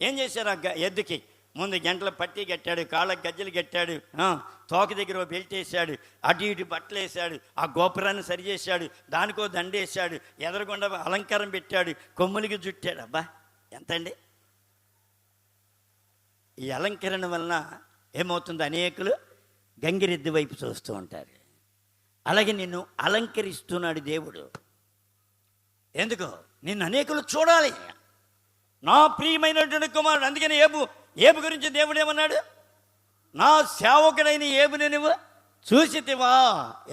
ఏం చేశారు? ఆ ఎద్దుకి ముందు గంటలు పట్టి కట్టాడు, కాళ్ళకి గజ్జలు కట్టాడు, తోక దగ్గర బెల్ట్ వేసాడు, అటు ఇటు బట్టలు వేసాడు, ఆ గోపురాన్ని సరిచేశాడు, దానికో దండేశాడు, ఎదరకుండా అలంకారం పెట్టాడు, కొమ్ములికి జుట్టాడు. అబ్బా ఎంతండి! ఈ అలంకరణ వలన ఏమవుతుంది? అనేకులు గంగిరెద్దు వైపు చూస్తూ ఉంటారు. అలాగే నిన్ను అలంకరిస్తున్నాడు దేవుడు. ఎందుకు? నిన్ను అనేకులు చూడాలి. నా ప్రియమైనటువంటి కుమారుడు. అందుకని ఏబు గురించి దేవుడు ఏమన్నాడు? నా సేవకుడైన ఏబుని నువ్వు చూసితివా?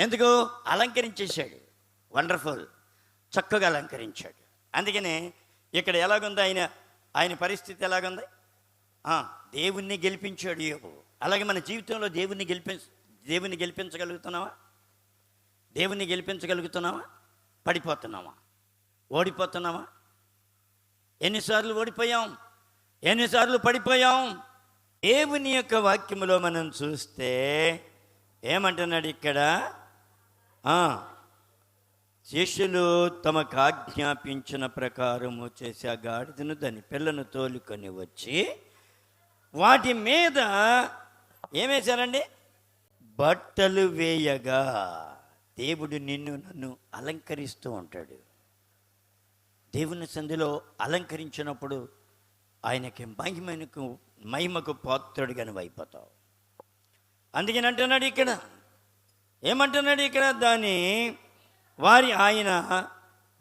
ఎందుకు? అలంకరించేశాడు. వండర్ఫుల్, చక్కగా అలంకరించాడు. అందుకనే ఇక్కడ ఎలాగుంది ఆయన పరిస్థితి ఎలాగుంది? దేవుణ్ణి గెలిపించాడు ఏబు. అలాగే మన జీవితంలో దేవుణ్ణి గెలిపించగలుగుతున్నావా? దేవుణ్ణి గెలిపించగలుగుతున్నావా? పడిపోతున్నావా? ఓడిపోతున్నావా? ఎన్నిసార్లు ఓడిపోయాం, ఎన్నిసార్లు పడిపోయాం. దేవుని యొక్క వాక్యములో మనం చూస్తే ఏమంటున్నాడు ఇక్కడ? శిష్యులు తమకు ఆజ్ఞాపించిన ప్రకారము చేసి ఆ గాడిదను దాని పిల్లను తోలుకొని వచ్చి వాటి మీద ఏమేశారండి? బట్టలు వేయగా. దేవుడు నిన్ను నన్ను అలంకరిస్తూ ఉంటాడు. దేవుని సంధిలో అలంకరించినప్పుడు ఆయనకి మహిమకు పాత్రుడిగా నువ్వు అయిపోతావు. అందుకని అంటున్నాడు ఇక్కడ, ఏమంటున్నాడు ఇక్కడ? ఆయన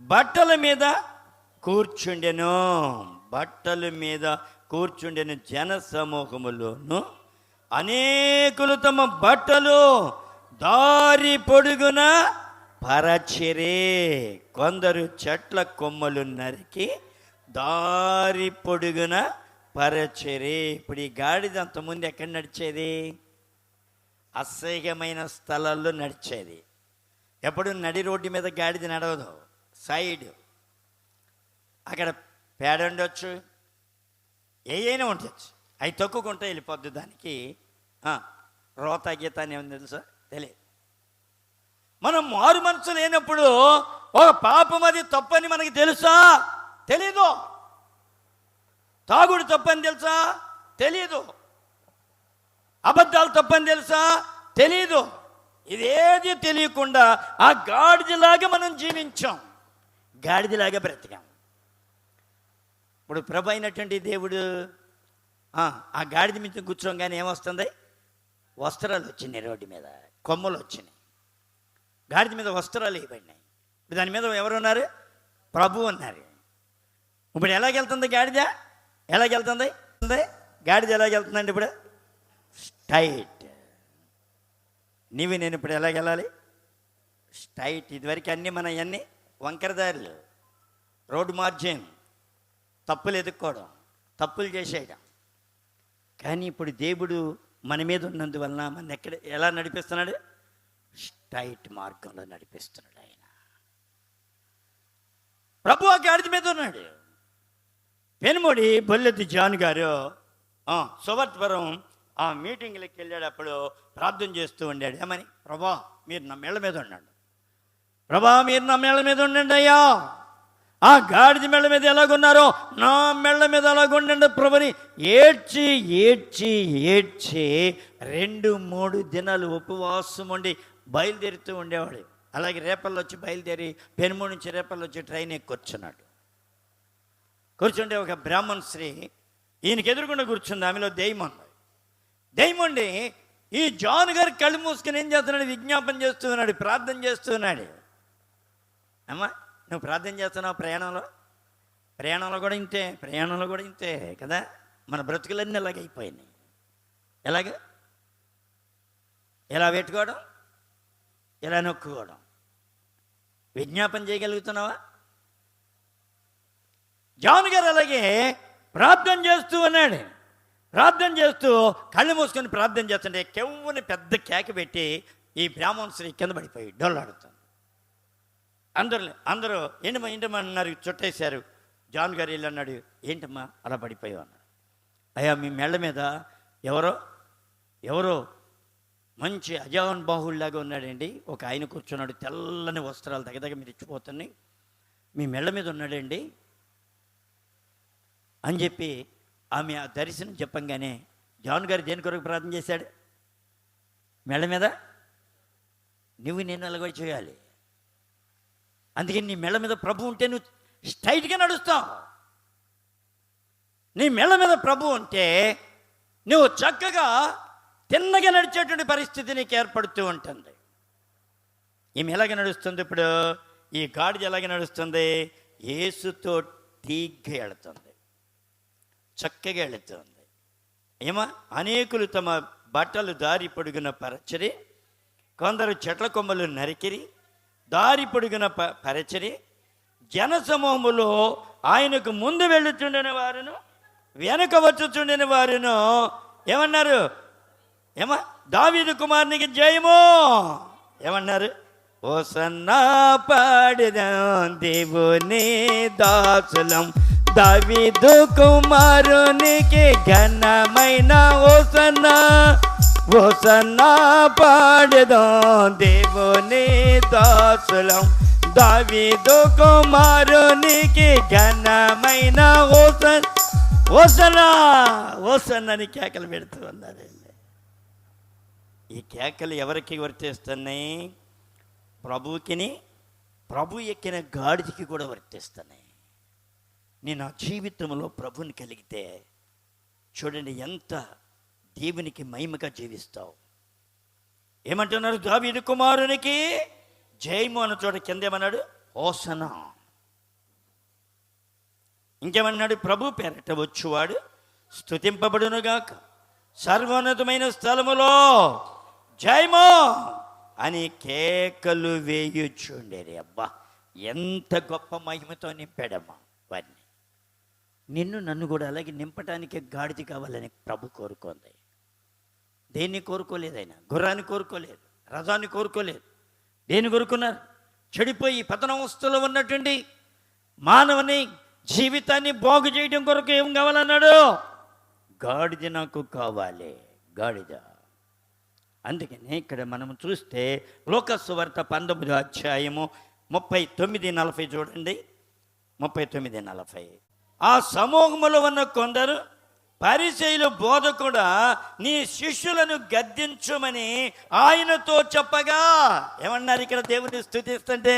బట్టల మీద కూర్చుండెను. బట్టల మీద కూర్చుండెను. జన సమూహములోను అనేకులు తమ బట్టలు దారి పొడుగున పరచిరే. కొందరు చెట్ల కొమ్మలు నరికి దారి పొడుగున పరచిరే. ఇప్పుడు ఈ గాడిద అంతకుముందు ఎక్కడ నడిచేది? అసహ్యమైన స్థలాల్లో నడిచేది. ఎప్పుడు నడి రోడ్డు మీద గాడిద నడవదు. సైడ్ అక్కడ పేడ ఉండొచ్చు, ఏమైనా ఉండొచ్చు, అవి తొక్కుకుంటే వెళ్ళిపోద్ది. దానికి రోత గీత అని ఏముంది తెలుసా? తెలియదు. మనం మారు మనసు లేనప్పుడు ఒక పాపం అది తప్పని మనకి తెలుసా? తెలీదు. తాగుడు తప్పని తెలుసా? తెలీదు. అబద్ధాలు తప్పని తెలుసా? తెలీదు. ఇదేది తెలియకుండా ఆ గాడిదలాగా మనం జీవించాం, గాడిదలాగా బ్రతికాం. ఇప్పుడు ప్రభు అయినటువంటి దేవుడు ఆ గాడిద మీద కూర్చోగానే ఏమొస్తుంది? వస్త్రాలు వచ్చినాయి, రోడ్డు మీద కొమ్మలు వచ్చినాయి, గాడిద మీద వస్త్రాలు వేయబడినాయి. దాని మీద ఎవరున్నారు? ప్రభు ఉన్నారు. ఇప్పుడు ఎలాగెళ్తుంది గాడిద? ఎలాగెళ్తుంది గాడిద? ఎలాగెళ్తుందండి ఇప్పుడు? స్ట్రైట్. నీవి నేను ఇప్పుడు ఎలాగెళ్ళాలి? స్ట్రైట్. ఇదివరకు అన్నీ అన్నీ వంకరదారులు, రోడ్డు మార్జిన్, తప్పులు ఎదుక్కోవడం, తప్పులు చేసేయడం. కానీ ఇప్పుడు దేవుడు మన మీద ఉన్నందువలన మన ఎలా నడిపిస్తున్నాడు? స్ట్రైట్ మార్గంలో నడిపిస్తున్నాడు ఆయన. ప్రభు ఆ గాడిద మీద ఉన్నాడు. పెనుమూడి బొల్లెద్ది జాన్ గారు సువర్తపురం ఆ మీటింగ్లకి వెళ్ళేటప్పుడు ప్రార్థన చేస్తూ ఉండాడు. ఏమని? ప్రభా మీరు నా మెళ్ళ మీద ఉండండి, ప్రభా మీరు నా మెళ్ళ మీద ఉండండి అయ్యా. ఆ గాడిద మెళ్ళ మీద ఎలాగున్నారో నా మెళ్ళ మీద అలాగుండండి ప్రభుని ఏడ్చి ఏడ్చి ఏడ్చి 2-3 దినాలు ఉపవాసం ఉండి బయలుదేరుతూ ఉండేవాడు. అలాగే రేపల్లో వచ్చి బయలుదేరి పెనుమూడి నుంచి రేపల్లో వచ్చి ట్రైన్ ఎక్కి కూర్చుంటే ఒక బ్రాహ్మణ స్త్రీ ఈయనకి ఎదురుకుండా కూర్చుంది. ఆమెలో దెయ్యముండి ఈ జాన్ గారు కళ్ళు మూసుకుని ఏం చేస్తున్నాడు? విజ్ఞాపన చేస్తూ ఉన్నాడు, ప్రార్థన చేస్తూ ఉన్నాడు. అమ్మా నువ్వు ప్రార్థన చేస్తున్నావు ప్రయాణంలో కూడా ఇంతే కదా. మన బ్రతుకులన్నీ ఎలాగైపోయినాయి. ఎలా పెట్టుకోవడం, ఎలా నొక్కుకోవడం. విజ్ఞాపన చేయగలుగుతున్నావా? జాన్ గారు అలాగే ప్రార్థన చేస్తూ ఉన్నాడు. ప్రార్థన చేస్తూ కళ్ళు మూసుకొని ప్రార్థన చేస్తుంటే కెవ్వుని పెద్ద కేక పెట్టి ఈ బ్రాహ్మణ స్త్రీ కింద పడిపోయి డొల్లాడుతుంది. అందరూ ఏంటమ్మా అన్నారు, చుట్టేశారు. జాన్ గారు వెళ్ళి అన్నాడు, ఏంటమ్మా అలా పడిపోయావు అన్నాడు. అయ్యా మీ మెళ్ళ మీద ఎవరో మంచి అజాన్ బాహుళ్లాగా ఉన్నాడండి. ఒక ఆయన కూర్చున్నాడు, తెల్లని వస్త్రాలు దగ్గర మిరిచిపోతున్నాయి, మీ మెళ్ళ మీద ఉన్నాడండి అని చెప్పి ఆమె ఆ దర్శనం చెప్పంగానే జాన్ గారు దేని కొరకు ప్రార్థన చేశాడు? మెళ్ళ మీద నువ్వు నేను అలాగ చేయాలి. అందుకని నీ మెళ్ళ మీద ప్రభు ఉంటే నువ్వు స్ట్రైట్గా నడుస్తావు. నీ మెళ్ళ మీద ప్రభు ఉంటే నువ్వు చక్కగా తిన్నగా నడిచేటువంటి పరిస్థితి నీకు ఏర్పడుతూ ఉంటుంది. ఈమె ఎలాగ నడుస్తుంది? ఇప్పుడు ఈ గాడిద ఎలాగ నడుస్తుంది? యేసుతో తీగ్గా వెళుతుంది, చక్కగా వెళుతుంది. అనేకులు తమ బట్టలు దారి పొడుగున పరచరి, కొందరు చెట్ల కొమ్మలు నరికిరి దారి పొడుగున పరచరి, జన సమూహములో ఆయనకు ముందు వెళ్ళుచుండిన వారును వెనక వచ్చుచుండిన వారును ఏమన్నారు? దావీదు కుమారునికి జయము ఏమన్నారు? హోసన్నా పాడెదం దేవుని దాసులం, దావీదు కుమారునికి ఘనమైన హోసన్నా పాడెదం దేవుని దాసులం, దావీదు కుమారునికి ఘనమైన హోసన్నాని కేకలు పెడుతూ ఉన్నారండి. ఈ కేకలు ఎవరికి వర్తిస్తున్నాయి? ప్రభు ఎక్కిన గాడిదకి కూడా వర్తిస్తున్నాయి. నేను నా జీవితంలో ప్రభుని కలిగితే చూడండి ఎంత దేవునికి మహిమగా జీవిస్తావు. ఏమంటున్నారు? దావీదు కుమారునికి జయము అన్న చోట కింద ఏమన్నాడు? హోసన్నా. ఇంకేమన్నాడు? ప్రభు పేరట వచ్చువాడు స్తుతింపబడునుగాక, సర్వోన్నతమైన స్థలములో జయము అని కేకలు వేయుచుండేది. అబ్బా ఎంత గొప్ప మహిమతో నింపాడమ్మా వారిని. నన్ను కూడా అలాగే నింపటానికి గాడిద కావాలని ప్రభు కోరుకుంది. దేన్ని కోరుకోలేదు ఆయన? గుర్రాన్ని కోరుకోలేదు, రథాన్ని కోరుకోలేదు. దేన్ని కోరుకున్నారు? చెడిపోయి పతనావస్థలో ఉన్నటువంటి మానవుని జీవితాన్ని బాగు చేయడం కొరకు ఏం కావాలన్నాడు? గాడిద నాకు కావాలి, గాడిద. అందుకని ఇక్కడ మనం చూస్తే లోకాసు వార్త 19వ అధ్యాయము 39-40 చూడండి. 39-40. ఆ సమూహములో ఉన్న కొందరు పరిసయ్యులు బోధ కూడా నీ శిష్యులను గద్దించుమని ఆయనతో చెప్పగా ఏమన్నారు? ఇక్కడ దేవుని స్తుతిస్తుంటే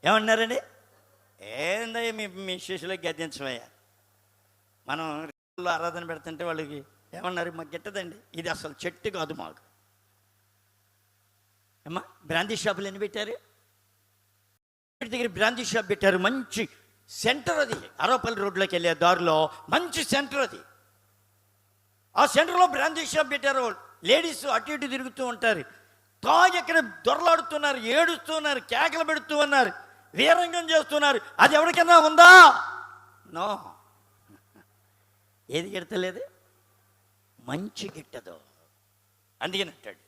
ఏమన్నారండి? ఏందయ్య మీ శిష్యులకు గద్దించమయ్యా. మనం ఆరాధన పెడుతుంటే వాళ్ళకి ఏమన్నారు? మాకు గిట్టదండి, ఇది అసలు చెట్టు కాదు మాకు. బ్రాందీ షాపులు ఎన్ని పెట్టారు? దగ్గర బ్రాందీ షాప్ పెట్టారు, మంచి సెంటర్ అది. అరవపల్లి రోడ్లోకి వెళ్ళే దారిలో మంచి సెంటర్ అది. ఆ సెంటర్లో బ్రాంచీ షాప్ పెట్టారు. లేడీస్ అటు ఇటు తిరుగుతూ ఉంటారు, తాగి ఎక్కడ దొరలాడుతున్నారు, ఏడుస్తున్నారు, కేకలు పెడుతూ ఉన్నారు, వీరంగం చేస్తున్నారు. అది ఎవరికైనా ఉందా? నో. ఏది గిడతలేదు? మంచి గిట్టదు. అందుకని అంటాడు,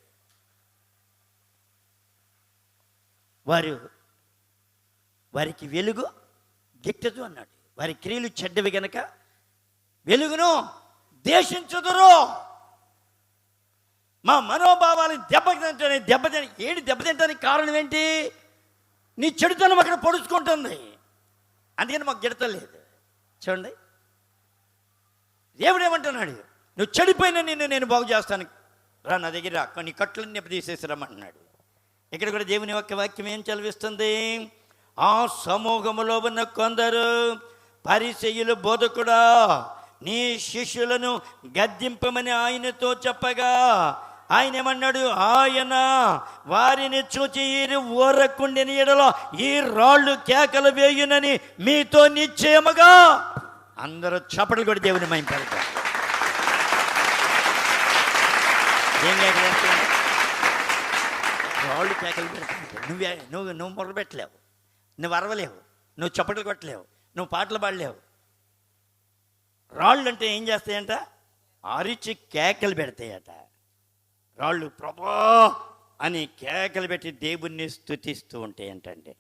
వారికి వెలుగు గిట్టదు అన్నాడు. వారి క్రియలు చెడ్డవి గనక వెలుగును దేశించుదురు. మా మనోభావాలను దెబ్బతింటానికి కారణం ఏంటి? నీ చెడుతనం అక్కడ పొడుచుకుంటుంది. అందుకని మాకు గిడతలేదు. చూడండి, దేవుడు ఏమంటున్నాడు? నువ్వు చెడిపోయిన నిన్ను నేను బాగు చేస్తాను, రా నా దగ్గర, కొన్ని కట్లన్నీ తీసేసి రమ్మంటున్నాడు. ఇక్కడ కూడా దేవుని యొక్క వాక్యం ఏం చదివిస్తుంది? ఆ సమూహములో ఉన్న కొందరు పరిసయ్యులు, బోధకుడా నీ శిష్యులను గద్దింపమని ఆయనతో చెప్పగా ఆయన ఏమన్నాడు? ఆయన వారిని చూచి ఊరకుండిన ఎడలో ఈ రాళ్ళు కేకలు వేయునని మీతో నిశ్చయముగా. అందరూ చప్పట్లు కూడా దేవుని మహిమ పలుకుతారు. రాళ్ళు కేకలు పెడతాయి. నువ్వు మొదలుపెట్టలేవు, నువ్వు అరవలేవు, నువ్వు చప్పట్లు కొట్టలేవు, నువ్వు పాటలు పాడలేవు. రాళ్ళు అంటే ఏం చేస్తాయంట? అరిచి కేకలు పెడతాయట. రాళ్ళు ప్రభా అని కేకలు పెట్టి దేవుణ్ణి స్తుతిస్తూ ఉంటాయంటండి.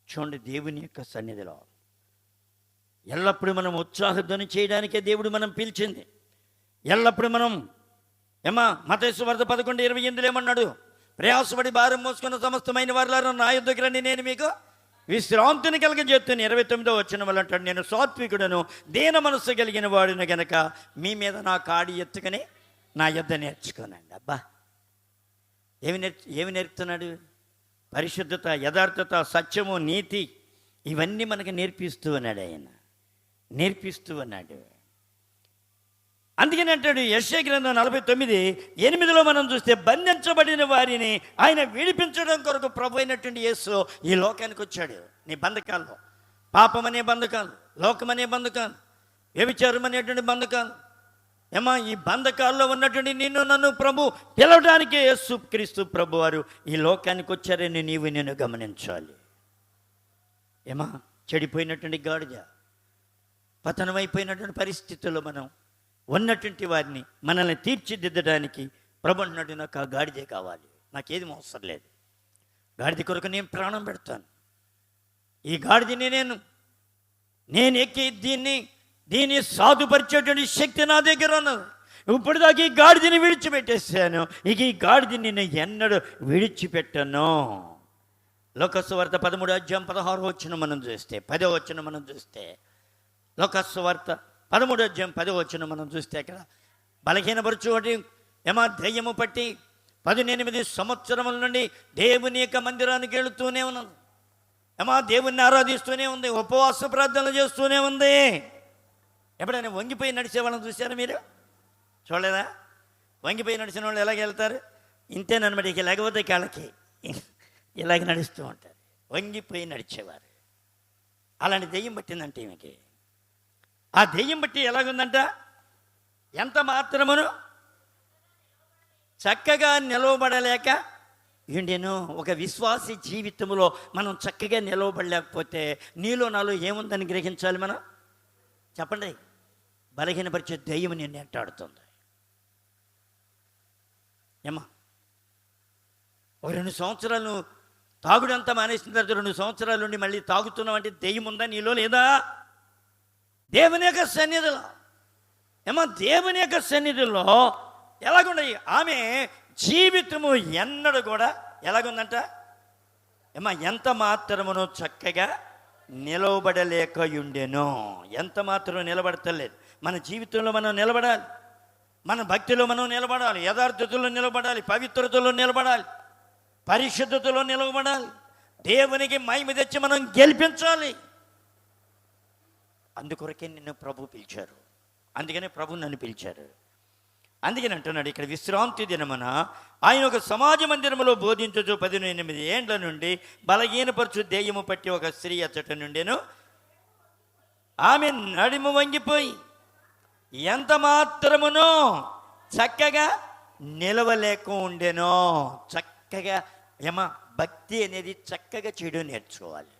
చూడండి, దేవుని యొక్క సన్నిధిలో ఎల్లప్పుడూ మనం ఉత్సాహధ్వని చేయడానికే దేవుడు మనం పిలిచింది. ఎల్లప్పుడూ మనం మత్తయి సువార్త 11:28 ఏమన్నాడు? ప్రయాసపడి భారం మోసుకున్న సమస్తమైన వారులారా నా యొద్దకు రండి, నేను మీకు విశ్రాంతిని కలిగజేస్తాను. 29వ వచనం వల్ల అంటాడు, నేను సాత్వికుడను దీన మనస్సు కలిగిన వాడిని గనక మీ మీద నా కాడి ఎత్తుకుని నా యొద్ద నేర్చుకోనండి. అబ్బా, ఏమి నేర్పుతున్నాడు? పరిశుద్ధత, యథార్థత, సత్యము, నీతి, ఇవన్నీ మనకు నేర్పిస్తూ ఉన్నాడు. ఆయన నేర్పిస్తూ ఉన్నాడు. అందుకని అంటాడు యెషయా గ్రంథం 49:8 మనం చూస్తే, బంధించబడిన వారిని ఆయన విడిపించడం కొరకు ప్రభు అయినటువంటి యేసు ఈ లోకానికి వచ్చాడు. నీ బంధకాల్లో, పాపం అనే బంధకాలు, లోకం అనే బంధకాలు, వ్యభిచారం అనేటువంటి బంధకాలు, ఈ బంధకాల్లో ఉన్నటువంటి నిన్ను నన్ను ప్రభు పిలవడానికి యేసు క్రీస్తు ప్రభు వారు ఈ లోకానికి వచ్చారని నేను గమనించాలి. చెడిపోయినటువంటి గాడిద, పతనమైపోయినటువంటి పరిస్థితుల్లో మనం ఉన్నటువంటి వారిని మనల్ని తీర్చిదిద్దడానికి ప్రభు అంటున్నాడు, నాకు ఆ గాడిదే కావాలి, నాకేది అవసరం లేదు. గాడిద కొరకు నేను ప్రాణం పెడతాను. ఈ గాడిదని నేను ఎక్కి దీన్ని సాధుపరిచేటువంటి శక్తి నా దగ్గర ఉన్నది. ఇప్పుడు దాకా ఈ గాడిదని విడిచిపెట్టేశాను, ఇక ఈ గాడిదని నేను ఎన్నడూ విడిచిపెట్టను. లోకసువార్త 13:16 మనం చూస్తే 10వ మనం చూస్తే, లోకసువార్త 13:10 మనం చూస్తే, అక్కడ బలహీనపరచుకోటి దయ్యము పట్టి 18 సంవత్సరముల నుండి దేవుని యొక్క మందిరానికి వెళుతూనే ఉన్నది. దేవుణ్ణి ఆరాధిస్తూనే ఉంది, ఉపవాస ప్రార్థనలు చేస్తూనే ఉంది. ఎప్పుడైనా వంగిపోయి నడిచే వాళ్ళని చూసారా మీరు? చూడలేదా? వంగిపోయి నడిచిన వాళ్ళు ఎలాగ వెళ్తారు? ఇంతేనమాట, ఇక లేకపోతే కాళ్ళకి ఇలాగ నడుస్తూ ఉంటారు, వంగిపోయి నడిచేవారు. అలాంటి దెయ్యం పట్టిందంటే ఈమెకి. ఆ దెయ్యం బట్టి ఎలాగుందంట? ఎంత మాత్రమును చక్కగా నిలవబడలేక ఏంటేను. ఒక విశ్వాసి జీవితంలో మనం చక్కగా నిలవబడలేకపోతే నీలో నాలో ఏముందని గ్రహించాలి మనం? చెప్పండి. బలహీనపరిచే దెయ్యం నిన్ను ఎంటాడుతుంది. ఒక 2 సంవత్సరాలు తాగుడంతా మానేసిన తర్వాత 2 సంవత్సరాల నుండి మళ్ళీ తాగుతున్నావు అంటే దెయ్యం ఉందా నీలో? లేదా? దేవుని యొక్క సన్నిధిలో దేవుని యొక్క సన్నిధిలో ఎలాగుండయి? ఆమె జీవితము ఎన్నడూ కూడా ఎలాగుందంట? ఎంత మాత్రమును చక్కగా నిలవబడలేకయుండెను. ఎంత మాత్రం నిలబడతలేదు. మన జీవితంలో మనం నిలబడాలి, మన భక్తిలో మనం నిలబడాలి, యథార్థతలో నిలబడాలి, పవిత్రతలో నిలబడాలి, పరిశుద్ధతలో నిలబడాలి. దేవునికి మహిమ తెచ్చి మనం గెలిపించాలి. అందుకొరకే నిన్ను ప్రభు పిలిచారు, అందుకనే ప్రభు నన్ను పిలిచారు. అందుకని అంటున్నాడు ఇక్కడ, విశ్రాంతి దినమున ఆయన ఒక సమాజ మందిరములో బోధించుచు 18 ఏండ్ల నుండి బలహీనపరచు దెయ్యము పట్టి ఒక స్త్రీ అచ్చట నుండెను. ఆమె నడుము వంగిపోయి ఎంత మాత్రమునో చక్కగా నిలవలేక ఉండెనో. చక్కగా ఏమా భక్తి అనేది చక్కగా చెడు నేర్చుకోవాలి.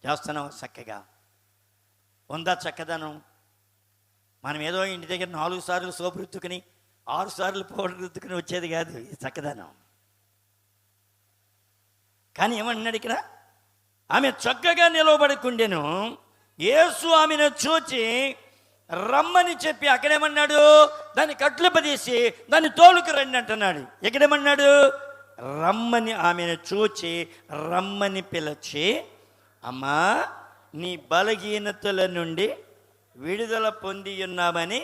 చేస్తున్నాం చక్కగా ఉందా చక్కదనం? మనం ఏదో ఇంటి దగ్గర 4 సార్లు సోపు రుద్దుకుని 6 సార్లు పౌడర్ రుద్దుకుని వచ్చేది కాదు ఈ చక్కదనం. కానీ ఏమన్నాడు ఇక్కడ? ఆమె చక్కగా నిలవబడుకుండెను. యేసు ఆమెను చూచి రమ్మని చెప్పి అక్కడేమన్నాడు? దాన్ని కట్లు పదేసి దాన్ని తోలుకు రండి అంటున్నాడు. ఎక్కడేమన్నాడు? రమ్మని ఆమెను చూచి రమ్మని పిలిచి, అమ్మా నీ బలహీనతల నుండి విడుదల పొంది ఉన్నామని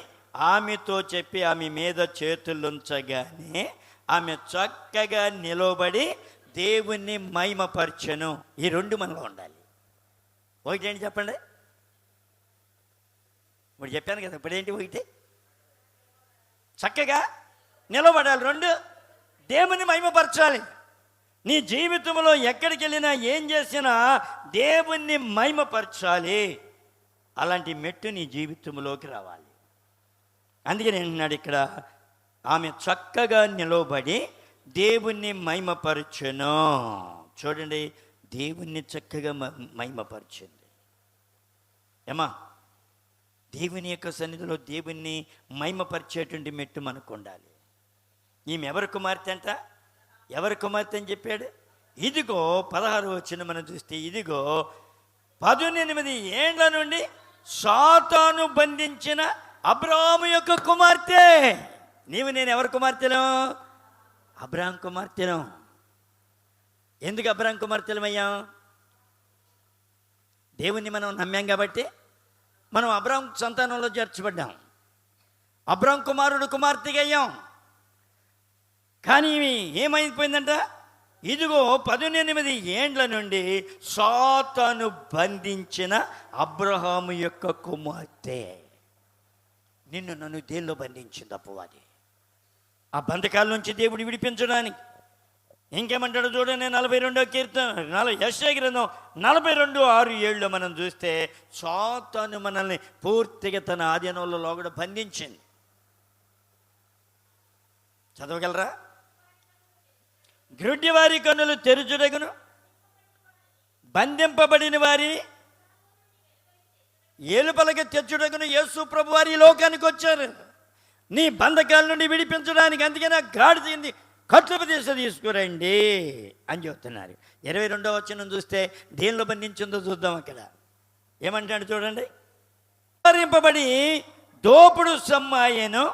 ఆమెతో చెప్పి ఆమె మీద చేతులుంచగానే ఆమె చక్కగా నిలబడి దేవుణ్ణి మహిమపరచెను. ఈ 2 మనలో ఉండాలి. ఒకటి ఏంటి చెప్పండి? ఇప్పుడు చెప్పాను కదా, ఇప్పుడేంటి? ఒకటి చక్కగా నిలబడాలి, 2 దేవుని మహిమపరచాలి. నీ జీవితంలో ఎక్కడికి వెళ్ళినా ఏం చేసినా దేవుణ్ణి మహిమపరచాలి. అలాంటి మెట్టు నీ జీవితంలోకి రావాలి. అందుకని అంటున్నాడు ఇక్కడ, ఆమె చక్కగా నిలబడి దేవుణ్ణి మహిమపరచెను. చూడండి, దేవుణ్ణి చక్కగా మహిమపరిచింది. ఏమా దేవుని యొక్క సన్నిధిలో దేవుణ్ణి మహిమపరిచేటువంటి మెట్టు మనకు ఉండాలి. ఈమె ఎవరి కుమార్తె అంట? ఎవరి కుమార్తె అని చెప్పాడు? ఇదిగో 16 వచనం మనం చూస్తే, ఇదిగో 18 ఏండ్ల నుండి సాతాను బంధించిన అబ్రాహాము యొక్క కుమార్తె. నీవు నేను ఎవరి కుమార్తెను? అబ్రాహాం కుమార్తెను. ఎందుకు అబ్రాహాం కుమార్తెలమయ్యాం? దేవుణ్ణి మనం నమ్మాం కాబట్టి మనం అబ్రాహాం సంతానంలో చేర్చబడ్డాం. అబ్రాహాం కుమారుడు కుమార్తెగా అయ్యాం. కానీ ఏమైపోయిందంట? ఇదిగో 18 ఏండ్ల నుండి సాతాను బంధించిన అబ్రహాము యొక్క కుమార్తె. నిన్ను నన్ను దేనిలో బంధించింది అపవాది? ఆ బంధకాల నుంచి దేవుడు విడిపించడానికి ఇంకేమంటాడు చూడండి, 42వ కీర్తన యెషయా గ్రంథం 42:6-7 మనం చూస్తే, సాతాను మనల్ని పూర్తిగా తన ఆధీనంలో కూడా బంధించింది. చదవగలరా? గ్రుడ్డి వారి కన్నులు తెరుచుడగును, బంధింపబడిన వారి ఏలుపలకి తెచ్చుడగును. యేసు ప్రభు వారి లోకానికి వచ్చారు నీ బంధకాల నుండి విడిపించడానికి. అందుకని గాడిదింది కట్లుపదేశ తీసుకురండి అని చెప్తున్నారు. 22వ వచనం చూస్తే దేనిలో బంధించిందో చూద్దాం. అక్కడ ఏమంటాడు చూడండి, బంధింపబడి దోపుడు సమ్మాయను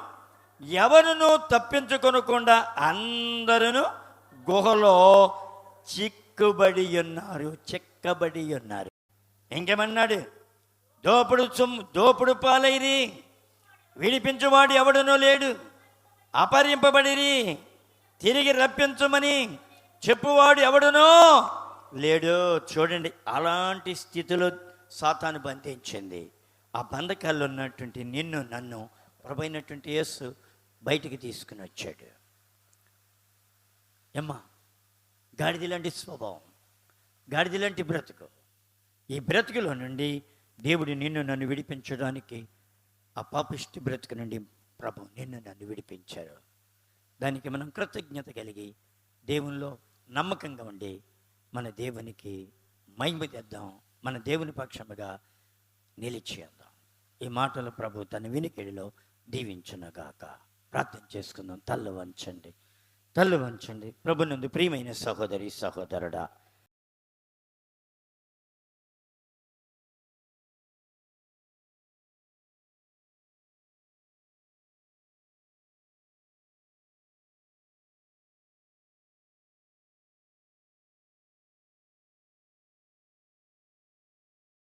ఎవరునూ తప్పించుకొనకుండా అందరూ గుహలో చిక్కుబడి ఉన్నారు. ఇంకేమన్నాడు? దోపుడు పాలైరి, విడిపించువాడు ఎవడునూ లేడు, అపహరింపబడిరి, తిరిగి రప్పించమని చెప్పువాడు ఎవడునో లేడు. చూడండి, అలాంటి స్థితిలో సాతాను బంధించింది. ఆ బంధకాల్లో ఉన్నటువంటి నిన్ను నన్ను ప్రభువైనటువంటి యేసు బయటికి తీసుకుని వచ్చాడు. ఏమ్మా, గాడిద లాంటి స్వభావం, గాడిద లాంటి బ్రతుకు, ఈ బ్రతుకులో నుండి దేవుడు నిన్ను నన్ను విడిపించడానికి ఆ పాపిష్టి బ్రతుకు నుండి ప్రభు నిన్ను నన్ను విడిపించారు. దానికి మనం కృతజ్ఞత కలిగి దేవునిలో నమ్మకంగా ఉండి మన దేవునికి మహిమ తెద్దాం, మన దేవుని పక్షముగా నిలిచేద్దాం. ఈ మాటలు ప్రభు తన వినికిడిలో దీవించునుగాక. ప్రార్థన చేసుకుందాం. తల్లు వంచండి. ప్రభునందు ప్రియమైన సహోదరి సహోదరుడా,